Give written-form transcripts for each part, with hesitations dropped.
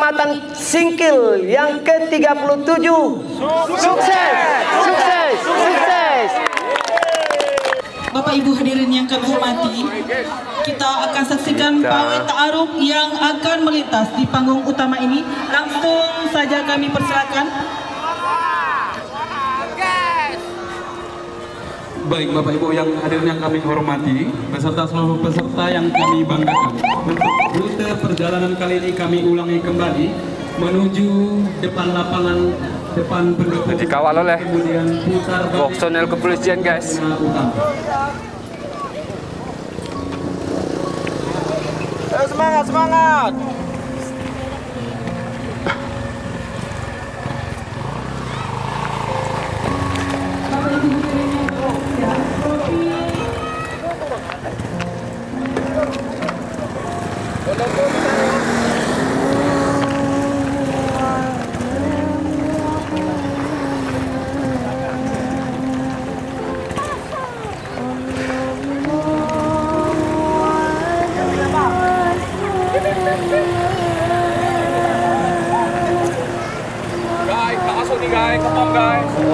Kecamatan Singkil yang ke-37. Sukses! Sukses! Sukses! Bapak Ibu hadirin yang kami hormati, kita akan saksikan pawai ta'aruf yang akan melintas di panggung utama ini. Langsung saja kami persilakan. Baik Bapak Ibu yang hadirin yang kami hormati, beserta seluruh peserta yang kami banggakan. Untuk rute perjalanan kali ini kami ulangi kembali menuju depan lapangan, depan pendopo, dikawal oleh kemudian putar personel kepolisian, guys. Semangat, semangat!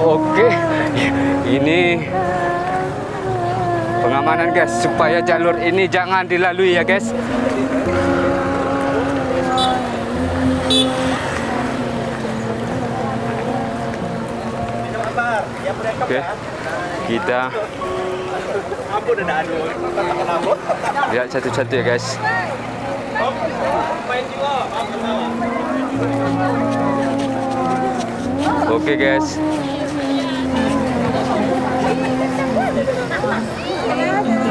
Oke, ini pengamanan, guys, supaya jalur ini jangan dilalui ya, guys. Oke, kita lihat satu-satu ya, guys. Oke, guys.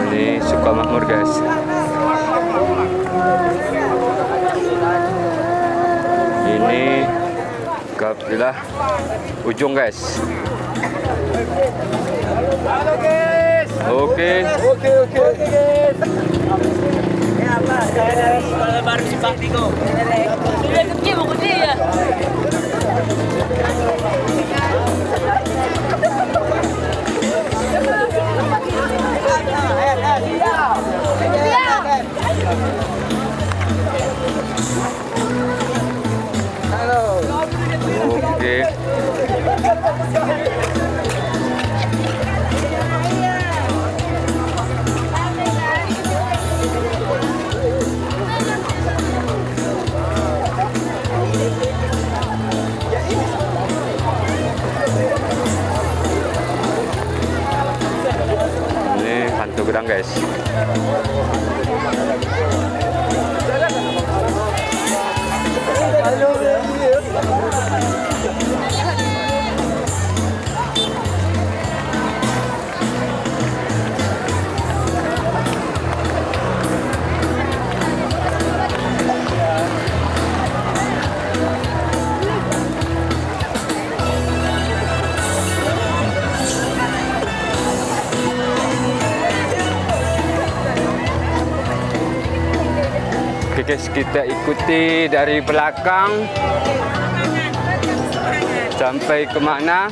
Ini Sukamakmur, guys. Ini kafilah ujung, guys. Halo, guys. Oke. Oke, guys. Ya, Pak. Saya dari Sekolah Baru Simpang Tigo. Sudah kecil mau gede ya. Oke. Ini hantu gerang, guys. Oke, guys, kita ikuti dari belakang sampai kemana.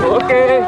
Oke.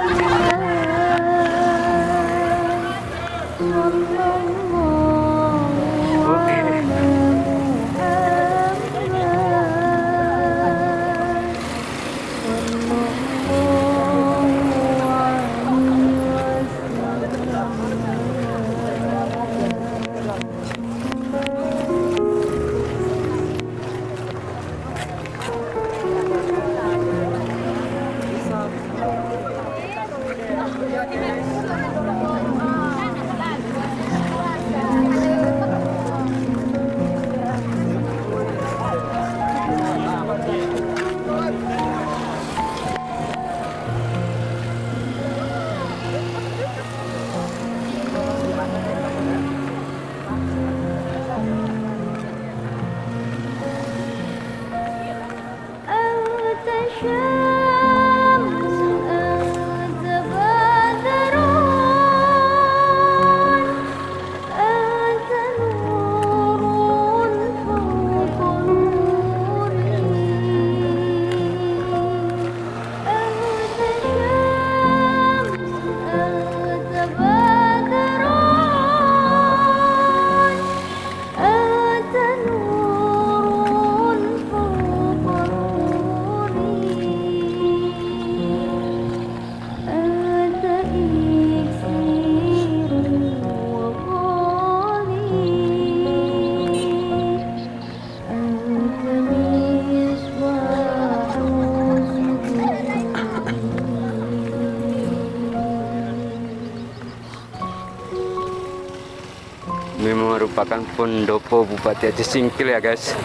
merupakan pendopo Bupati Aceh Singkil ya guys.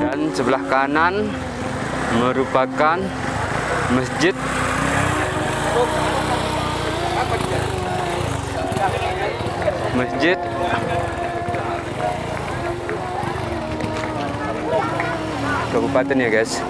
Dan sebelah kanan merupakan masjid kabupaten ya guys.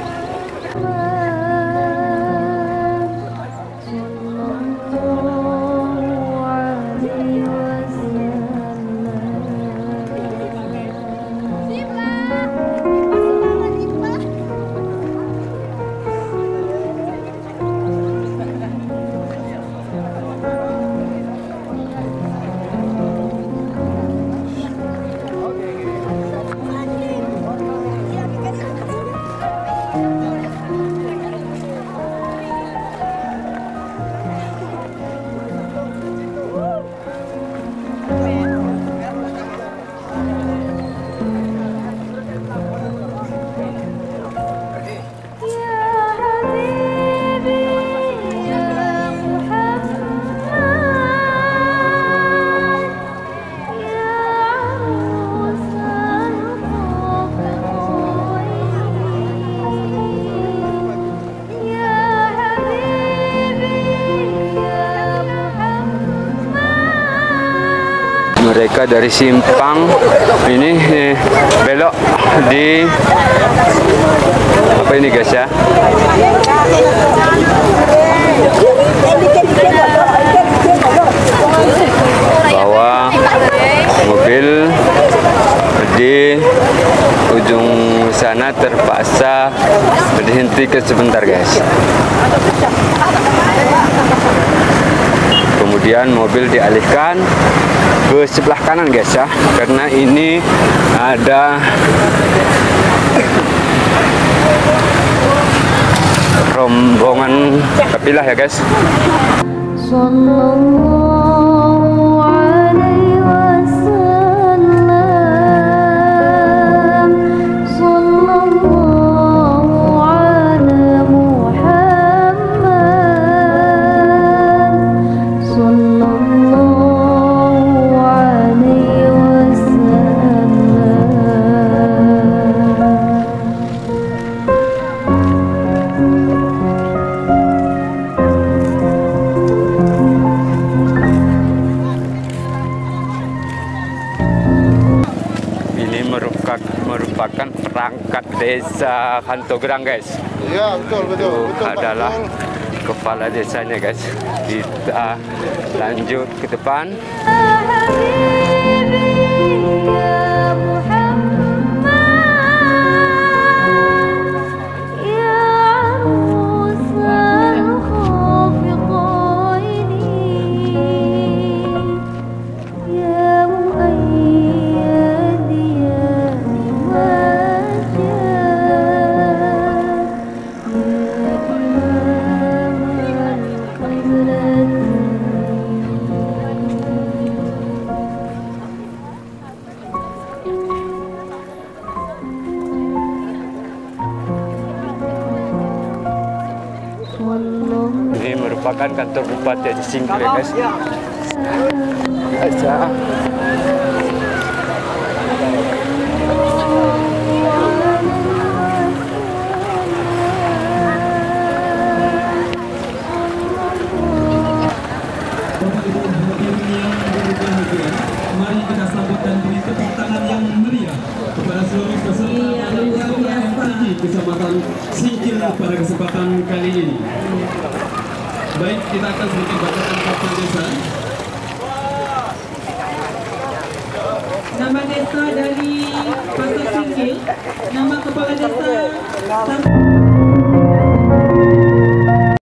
Mereka dari simpang ini belok di apa ini guys ya, bawa mobil di ujung sana terpaksa berhenti sebentar guys. Kemudian mobil dialihkan ke sebelah kanan guys ya, karena ini ada rombongan kafilah ya guys. Merupakan perangkat desa Hantograng guys. Iya betul. Adalah kepala desanya guys. Kita lanjut ke depan. Ini merupakan kantor Bupati Aceh Singkil ya guys. Mari kita sambut dan beri tepuk tangan yang meriah kepada seluruh peserta yang pergi Kecamatan Singkil pada kesempatan kali ini. Baik, kita akan sedikit bacakan kata desa. Nama desa dari Pasar Singkil, nama kepala desa